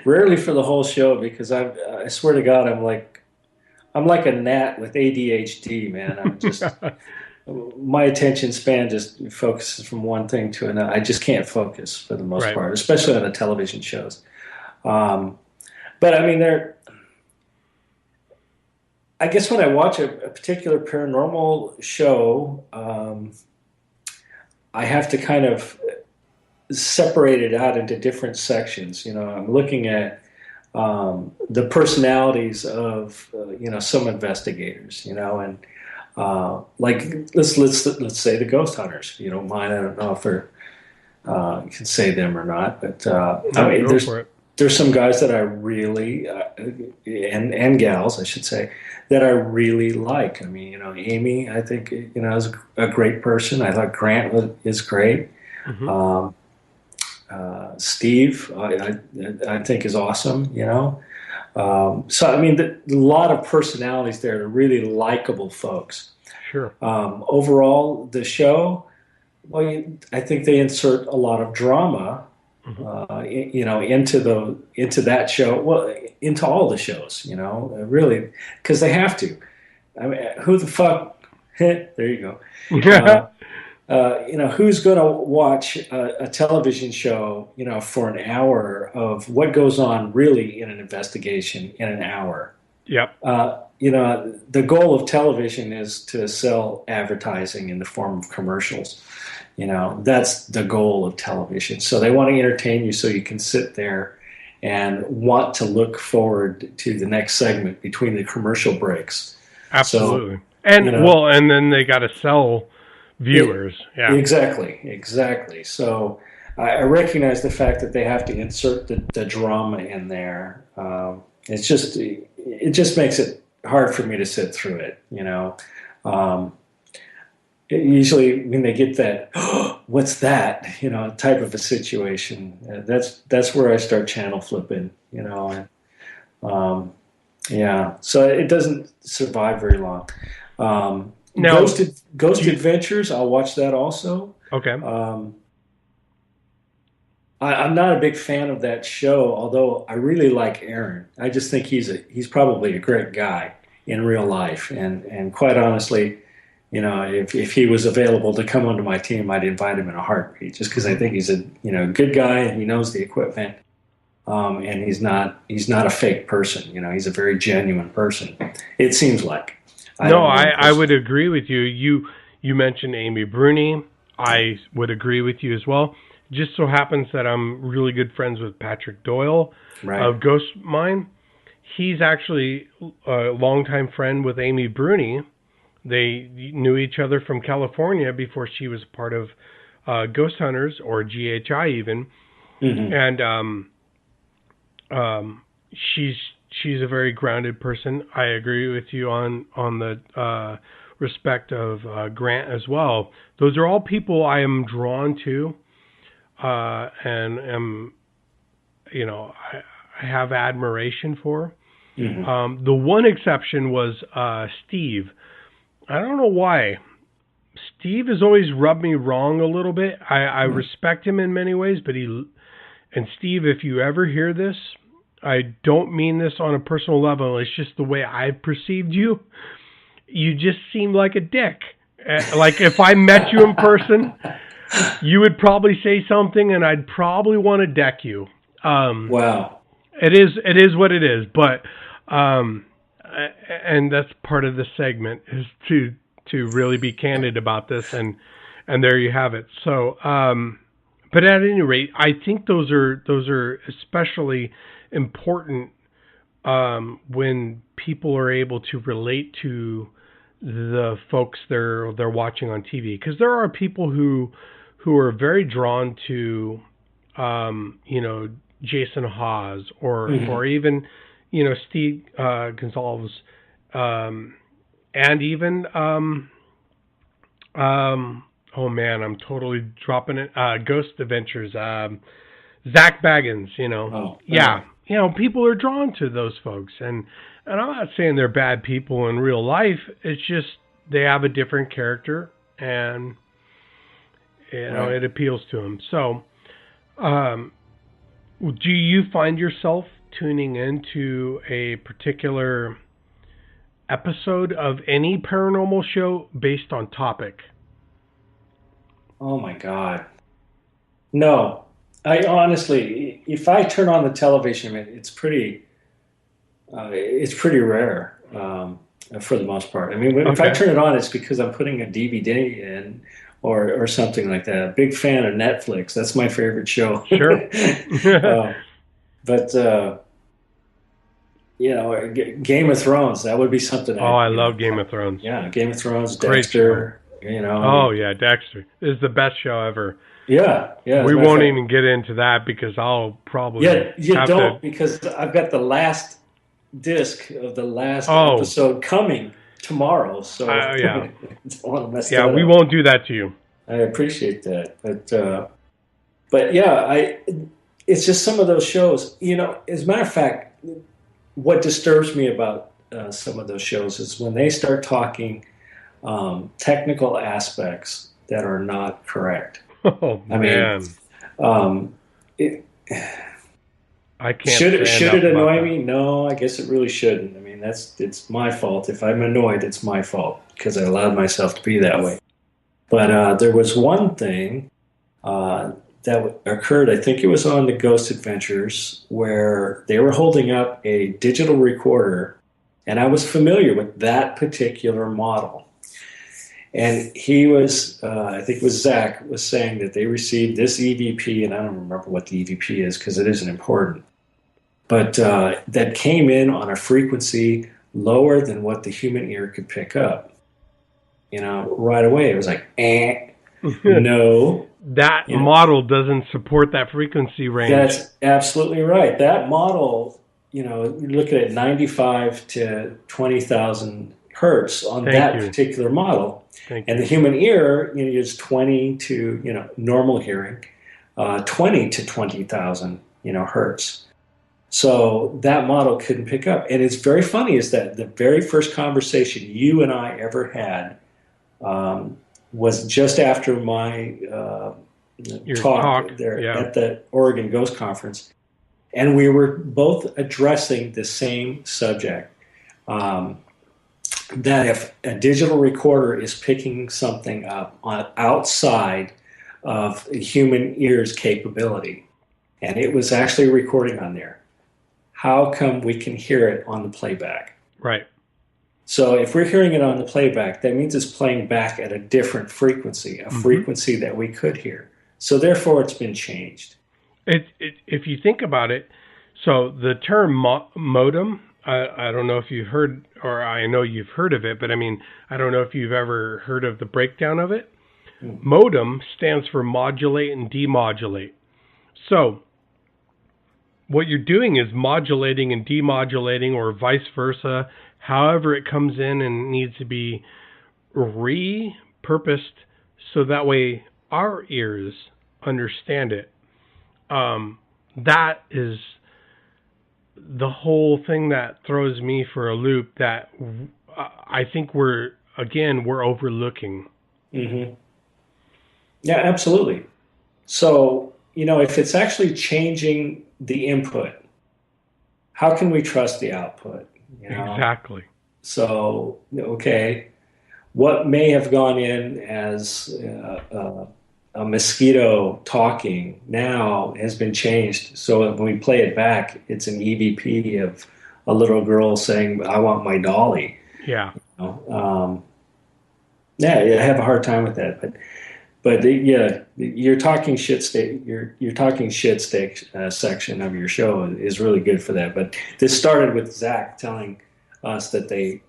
Rarely for the whole show, because I swear to God, I'm like a gnat with ADHD, man. I'm just. My attention span just focuses from one thing to another. I just can't focus for the most part, especially on the television shows. But I mean, I guess when I watch a particular paranormal show, I have to kind of separate it out into different sections. I'm looking at the personalities of some investigators, and like let's say the ghost hunters. If you don't mind, I don't know if you can say them or not, but there's some guys that I really and gals, I should say, that I really like. I mean, Amy, I think is a great person. I thought Grant is great. Mm-hmm. Steve, I think is awesome. So I mean, a lot of personalities there. They're really likable folks. Sure. Overall, the show, well, I think they insert a lot of drama, mm-hmm. into that show. Well, into all the shows, really, because they have to. I mean, who the fuck? There you go. Who's going to watch a television show, for an hour of what goes on really in an investigation in an hour? Yep. The goal of television is to sell advertising in the form of commercials. That's the goal of television. So they want to entertain you so you can sit there and want to look forward to the next segment between the commercial breaks. Absolutely. So, and you know, and then they got to sell viewers. Yeah. Exactly. So I recognize the fact that they have to insert the drama in there. It just makes it hard for me to sit through it. Usually when they get that, oh, what's that? Type of a situation. That's where I start channel flipping. Yeah. So it doesn't survive very long. Now, Ghost Adventures, I'll watch that also. Okay. I'm not a big fan of that show, although I really like Aaron. I just think he's probably a great guy in real life, and quite honestly, if he was available to come onto my team, I'd invite him in a heartbeat, just because I think he's a good guy and he knows the equipment, and he's not a fake person. He's a very genuine person. It seems like. I would agree with you. You mentioned Amy Bruni. I would agree with you as well. Just so happens that I'm really good friends with Patrick Doyle of Ghost Mine. He's actually a longtime friend with Amy Bruni. They knew each other from California before she was part of Ghost Hunters or GHI even. Mm-hmm. And she's a very grounded person. I agree with you on the respect of Grant as well. Those are all people I am drawn to, and am, I have admiration for. Mm-hmm. The one exception was Steve. I don't know why. Steve has always rubbed me wrong a little bit. I respect him in many ways, but Steve, if you ever hear this, I don't mean this on a personal level. It's just the way I've perceived you. You just seem like a dick. Like if I met you in person, you would probably say something and I'd probably want to deck you. Wow. It is what it is. But, and that's part of the segment is to really be candid about this. And there you have it. So, but at any rate, I think those are especially important when people are able to relate to the folks they're watching on TV, because there are people who are very drawn to Jason Hawes or even Steve Gonzalez, and even oh man, I'm totally dropping it. Ghost Adventures, Zach Baggins, yeah. People are drawn to those folks, and I'm not saying they're bad people in real life. It's just they have a different character, and it appeals to them. So, do you find yourself tuning into a particular episode of any paranormal show based on topic? Oh my God, no. I honestly, if I turn on the television, it's pretty rare for the most part. I mean, if I turn it on, it's because I'm putting a DVD in or something like that. Big fan of Netflix. That's my favorite show. Sure. But Game of Thrones. That would be something. I love Game of Thrones. Yeah, Game of Thrones. Great Dexter. show. Oh yeah, Dexter is the best show ever. Yeah. We won't even get into that because I'll probably because I've got the last disc of the last episode coming tomorrow. So I don't want to mess that up. We won't do that to you. I appreciate that, but yeah, it's just some of those shows. As a matter of fact, what disturbs me about some of those shows is when they start talking technical aspects that are not correct. Oh man! I can't. Should it annoy me? No, I guess it really shouldn't. I mean, it's my fault. If I'm annoyed, it's my fault because I allowed myself to be that way. But there was one thing that occurred. I think it was on the Ghost Adventures where they were holding up a digital recorder, and I was familiar with that particular model. And he was, I think it was Zach, was saying that they received this EVP, and I don't remember what the EVP is because it isn't important. but that came in on a frequency lower than what the human ear could pick up. Right away it was like, no. That model doesn't support that frequency range. That's absolutely right. That model, you're looking at 95 to 20,000 hertz on particular model. And the human ear is 20 to, normal hearing, 20 to 20,000, hertz. So that model couldn't pick up. And it's very funny is that the very first conversation you and I ever had was just after my talk there at the Oregon Ghost Conference. And we were both addressing the same subject. That if a digital recorder is picking something up outside of a human ear's capability, and it was actually recording on there, how come we can hear it on the playback? Right. So if we're hearing it on the playback, that means it's playing back at a different frequency, a frequency that we could hear. So therefore, it's been changed. If you think about it, so the term modem, I don't know if you've heard, or I know you've heard of it, but I don't know if you've ever heard of the breakdown of it. Modem stands for modulate and demodulate. So what you're doing is modulating and demodulating, or vice versa, however it comes in and needs to be repurposed so that way our ears understand it. That is the whole thing that throws me for a loop, that I think we're overlooking. Mm-hmm. Yeah, absolutely. So, if it's actually changing the input, how can we trust the output? Exactly. So, okay, what may have gone in as a mosquito talking now has been changed. So when we play it back, it's an EVP of a little girl saying, "I want my dolly." Yeah. I have a hard time with that, but your talking shit section of your show is really good for that. But this started with Zach telling us that a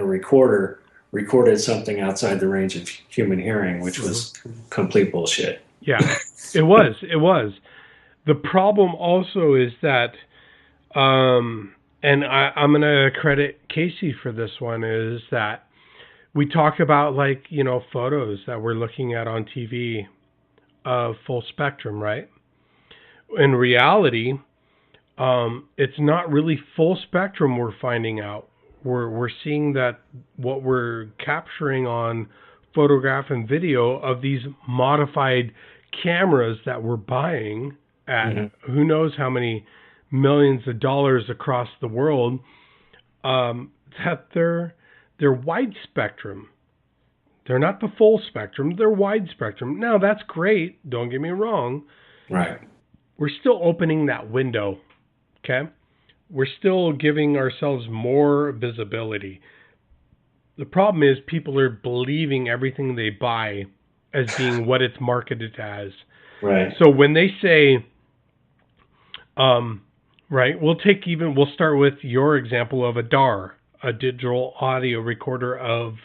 recorder recorded something outside the range of human hearing, which was complete bullshit. Yeah, it was. The problem also is that, and I'm going to credit Casey for this one, is that we talk about photos that we're looking at on TV of full spectrum, right? In reality, it's not really full spectrum we're finding out. We're seeing that what we're capturing on photograph and video of these modified cameras that we're buying at who knows how many millions of dollars across the world, that they're wide spectrum. They're not the full spectrum, they're wide spectrum. Now that's great, don't get me wrong. Right. We're still opening that window, okay? We're still giving ourselves more visibility. The problem is people are believing everything they buy as being what it's marketed as. Right. So when they say, we'll start with your example of a DAR, a digital audio recorder of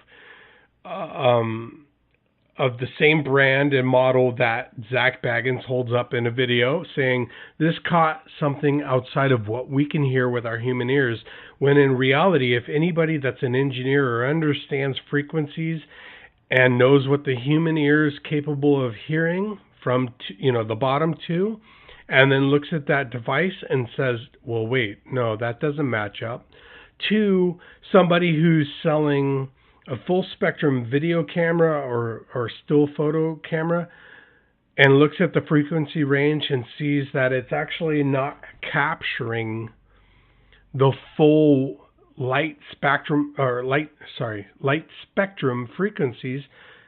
the same brand and model that Zach Baggins holds up in a video, saying this caught something outside of what we can hear with our human ears, when in reality, if anybody that's an engineer or understands frequencies and knows what the human ear is capable of hearing from the bottom two, and then looks at that device and says, well, wait, no, that doesn't match up, to somebody who's selling a full spectrum video camera or still photo camera and looks at the frequency range and sees that it's actually not capturing the full light spectrum frequencies,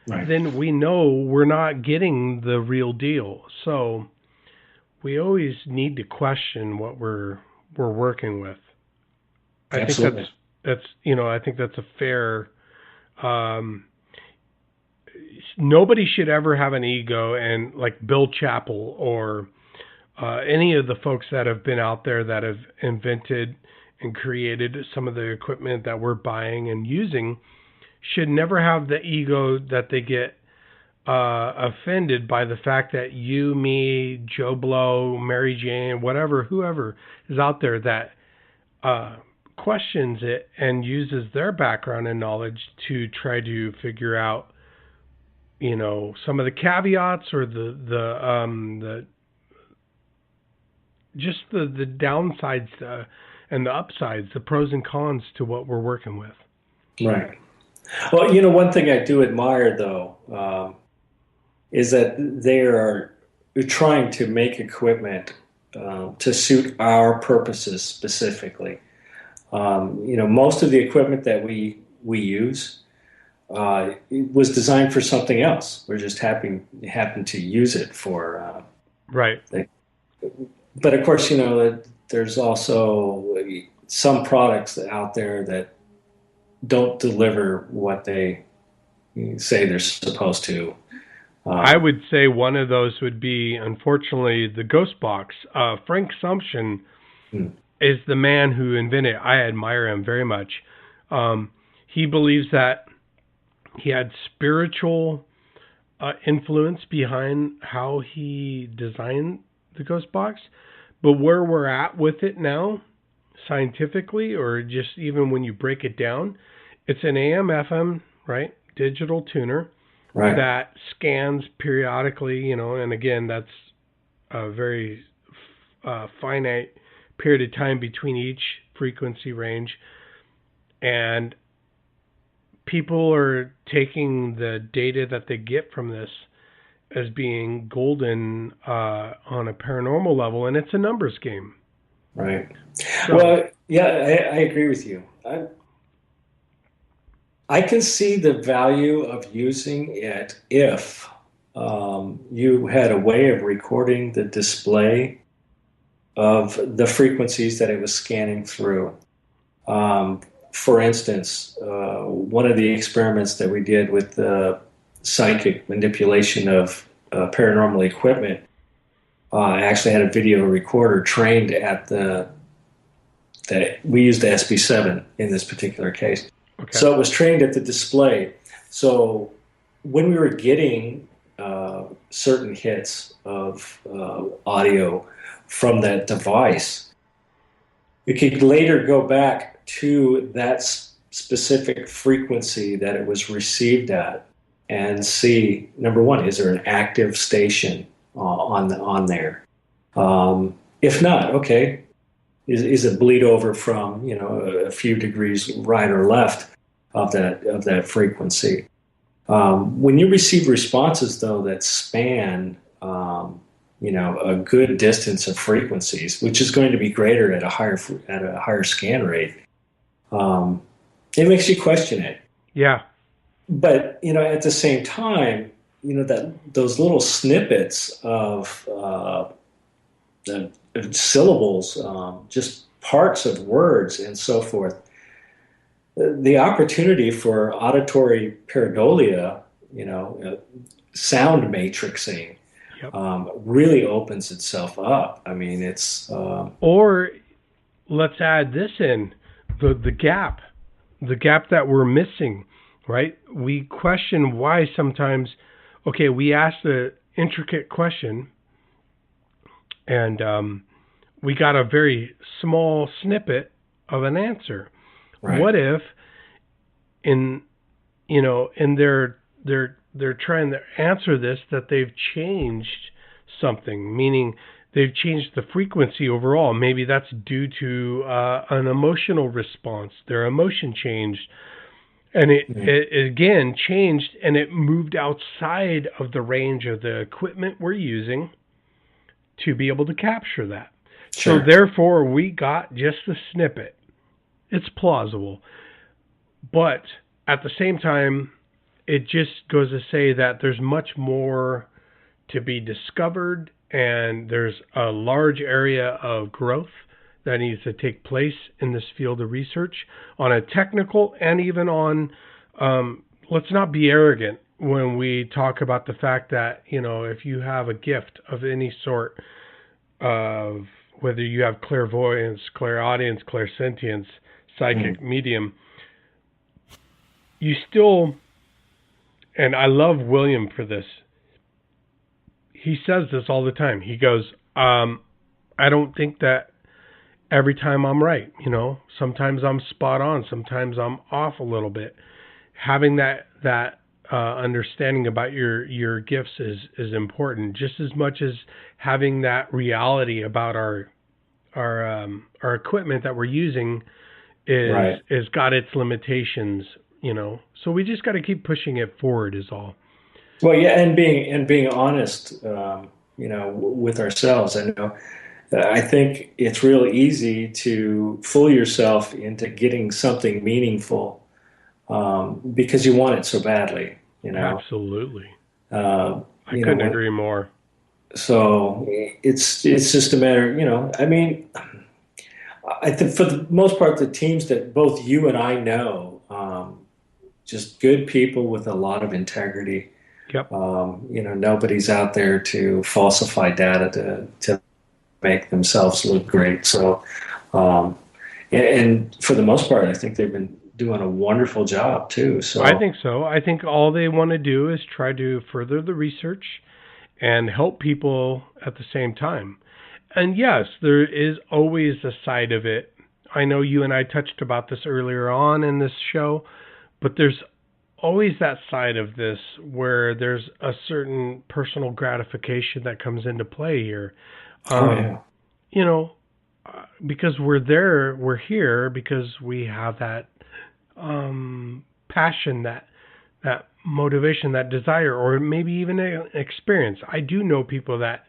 right, then we know we're not getting the real deal. So we always need to question what we're working with. I Absolutely. think I think that's a fair. Nobody should ever have an ego, and like Bill Chappell or any of the folks that have been out there that have invented and created some of the equipment that we're buying and using should never have the ego that they get offended by the fact that you, me, Joe Blow, Mary Jane, whatever, whoever is out there that questions it and uses their background and knowledge to try to figure out, some of the caveats or the just the downsides and the upsides, the pros and cons to what we're working with. Right. Well, one thing I do admire, though, is that they are trying to make equipment to suit our purposes specifically. Most of the equipment that we use was designed for something else. We're just happen to use it for right. But of course, there's also some products out there that don't deliver what they say they're supposed to. I would say one of those would be, unfortunately, the Ghost Box. Frank Sumption is the man who invented it. I admire him very much. He believes that he had spiritual influence behind how he designed the Ghost Box. But where we're at with it now, scientifically, or just even when you break it down, it's an AM/FM, right, digital tuner. Right. That scans periodically, and again, that's a very finite period of time between each frequency range. And people are taking the data that they get from this as being golden on a paranormal level, and it's a numbers game. Right. So, well, yeah, I agree with you. I can see the value of using it if you had a way of recording the display of the frequencies that it was scanning through. For instance, one of the experiments that we did with the psychic manipulation of paranormal equipment, I actually had a video recorder trained at we used the SB7 in this particular case. Okay. So it was trained at the display. So when we were getting certain hits of audio from that device, we could later go back to that specific frequency that it was received at and see, number one, is there an active station on there? If not, okay, is it bleed over from a few degrees right or left of that frequency? When you receive responses though that span a good distance of frequencies, which is going to be greater at a higher scan rate, it makes you question it. Yeah. But at the same time, that those little snippets of syllables, just parts of words and so forth, the opportunity for auditory pareidolia, sound matrixing, yep, really opens itself up. I mean, it's or let's add this in, the gap that we're missing, right? We question why sometimes. Okay, we ask the intricate question, and we got a very small snippet of an answer. Right. What if, in their trying to answer this, that they've changed something, meaning they've changed the frequency overall. Maybe that's due to an emotional response. Their emotion changed. And it again changed, and it moved outside of the range of the equipment we're using to be able to capture that. Sure. So therefore, we got just the snippet. It's plausible. But at the same time, it just goes to say that there's much more to be discovered, and there's a large area of growth that needs to take place in this field of research on a technical and even on, let's not be arrogant when we talk about the fact that, if you have a gift of any sort, of whether you have clairvoyance, clairaudience, clairsentience, psychic, medium, you still, and I love William for this. He says this all the time. He goes, I don't think that every time I'm right. Sometimes I'm spot on. Sometimes I'm off a little bit. Having that understanding about your gifts is important, just as much as having that reality about our equipment that we're using is got its limitations. So we just got to keep pushing it forward. Is all. Well, yeah, and being honest, with ourselves. I think it's real easy to fool yourself into getting something meaningful because you want it so badly. Absolutely. I couldn't agree more. So it's just a matter. I think for the most part, the teams that both you and I know, just good people with a lot of integrity. Yep. Nobody's out there to falsify data to make themselves look great. So, and for the most part, I think they've been doing a wonderful job too. So I think so. I think all they want to do is try to further the research and help people at the same time. And yes, there is always a side of it. I know you and I touched about this earlier on in this show, but there's always that side of this where there's a certain personal gratification that comes into play here. Because we're here because we have that passion, that motivation, that desire, or maybe even an experience. I do know people that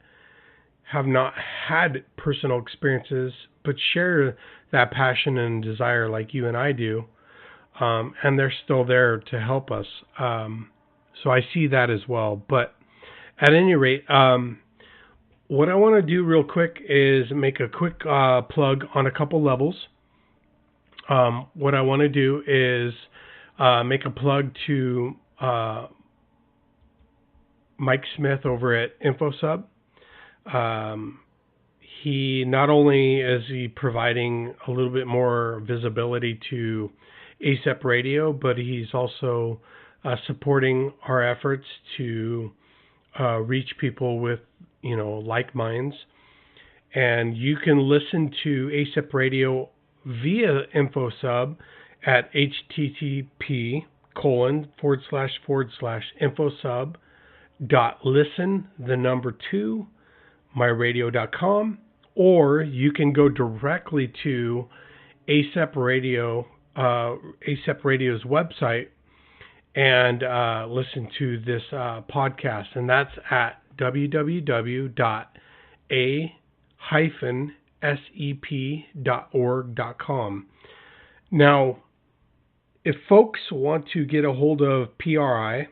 have not had personal experiences but share that passion and desire like you and I do. And they're still there to help us. So I see that as well. But at any rate, what I want to do real quick is make a quick plug on a couple levels. What I want to do is make a plug to Mike Smith over at InfoSub. He not only is he providing a little bit more visibility to ASAP Radio, but he's also supporting our efforts to reach people with, like minds. And you can listen to ASAP Radio via InfoSub at http://infosub.listen2myradio.com, or you can go directly to ASAP Radio's website and listen to this podcast, and that's at www.a-sep.org.com. Now, if folks want to get a hold of PRI,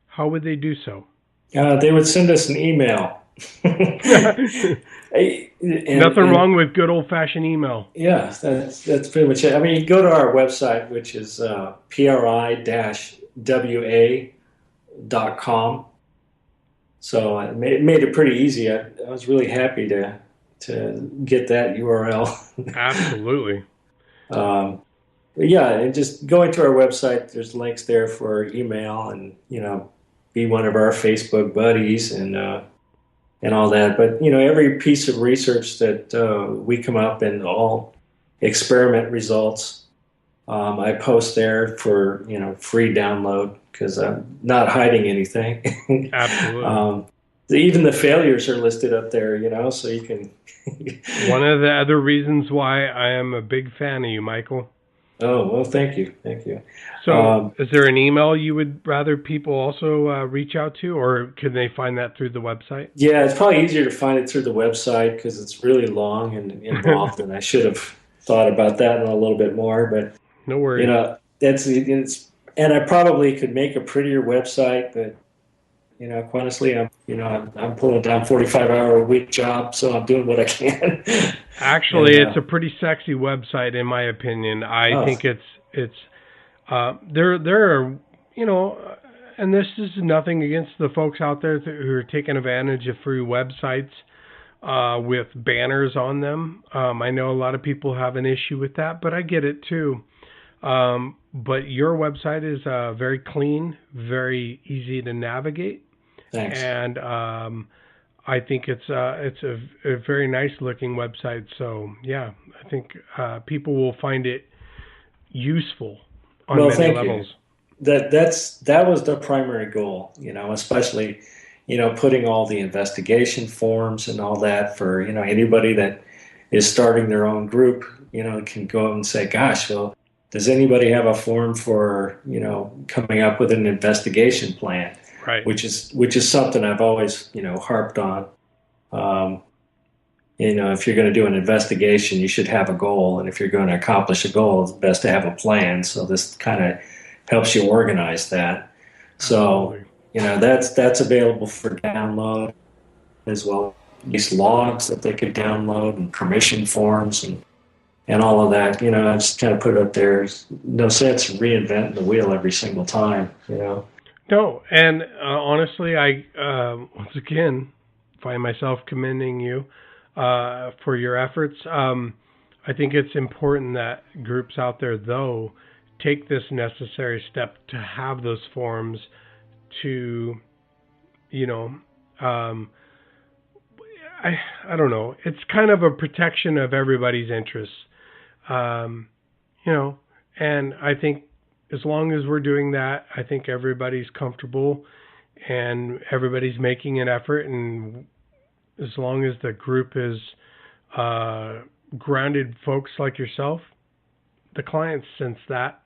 how would they do so? They would send us an email. Nothing wrong with good old-fashioned email. Yeah, that's pretty much it. I mean, you go to our website, which is pri-wa.com. So it made it pretty easy. I was really happy to get that URL. Absolutely. Yeah, and just going to our website, there's links there for email and, be one of our Facebook buddies and all that. But, every piece of research that we come up and all experiment results, I post there for, free download because I'm not hiding anything. Absolutely. Even the failures are listed up there, so you can... One of the other reasons why I am a big fan of you, Michael. Oh, well, thank you. Thank you. So is there an email you would rather people also reach out to, or can they find that through the website? Yeah, it's probably easier to find it through the website because it's really long and involved, and I should have thought about that a little bit more. But no worries. And I probably could make a prettier website, but quite honestly, I'm pulling down 45-hour-a-week job, so I'm doing what I can. Actually, it's a pretty sexy website, in my opinion. I think it's there are, and this is nothing against the folks out there who are taking advantage of free websites, with banners on them. I know a lot of people have an issue with that, but I get it too. But your website is very clean, very easy to navigate. Thanks. And I think it's a very nice looking website. So yeah, I think people will find it useful on many levels. That was the primary goal, especially, putting all the investigation forms and all that for, anybody that is starting their own group, can go and say, gosh, well, does anybody have a form for, coming up with an investigation plan? Right. Which is something I've always, harped on. If you're going to do an investigation, you should have a goal. And if you're going to accomplish a goal, it's best to have a plan. So this kind of helps you organize that. So, that's available for download as well. These logs that they could download and permission forms and all of that. I just kind of put it up there. There's no sense reinventing the wheel every single time, No, and honestly, I once again find myself commending you for your efforts. I think it's important that groups out there, though, take this necessary step to have those forms to, I don't know. It's kind of a protection of everybody's interests, and I think as long as we're doing that, I think everybody's comfortable and everybody's making an effort. And as long as the group is grounded folks like yourself, the clients sense that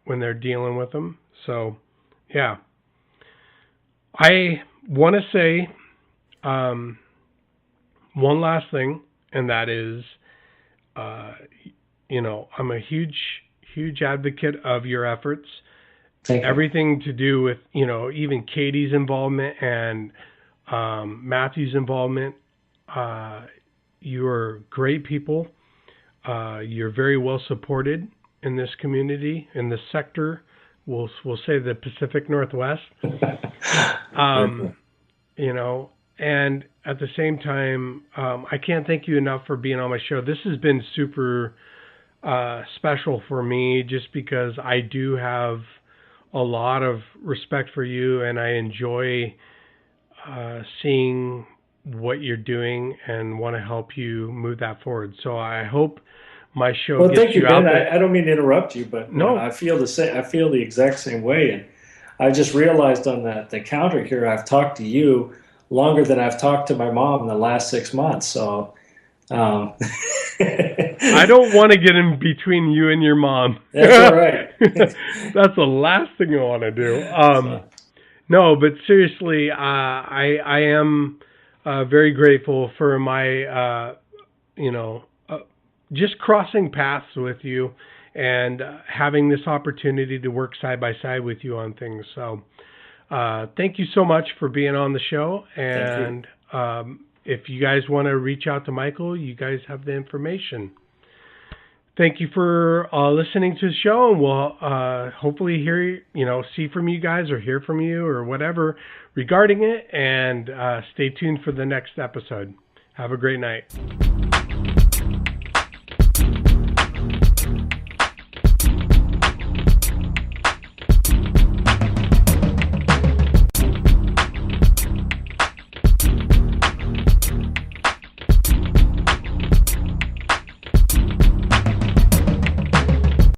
when they're dealing with them. So, yeah. I want to say one last thing, and that is, I'm a huge advocate of your efforts. Thank you. Everything to do with, even Katie's involvement and Matthew's involvement. You're great people. You're very well supported in this community, in this sector. We'll say the Pacific Northwest. And at the same time, I can't thank you enough for being on my show. This has been super special for me, just because I do have a lot of respect for you, and I enjoy seeing what you're doing and want to help you move that forward. So I hope my show gets thank you, out Ben. there. I don't mean to interrupt you, but no, I feel the same. I feel the exact same way, and I just realized on the counter here, I've talked to you longer than I've talked to my mom in the last 6 months. So I don't want to get in between you and your mom. That's all right. That's the last thing I want to do. No, but seriously, I am very grateful for my, just crossing paths with you and having this opportunity to work side by side with you on things. So thank you so much for being on the show. And if you guys want to reach out to Michael, you guys have the information. Thank you for listening to the show, and we'll hopefully see from you guys or hear from you or whatever regarding it, and stay tuned for the next episode. Have a great night.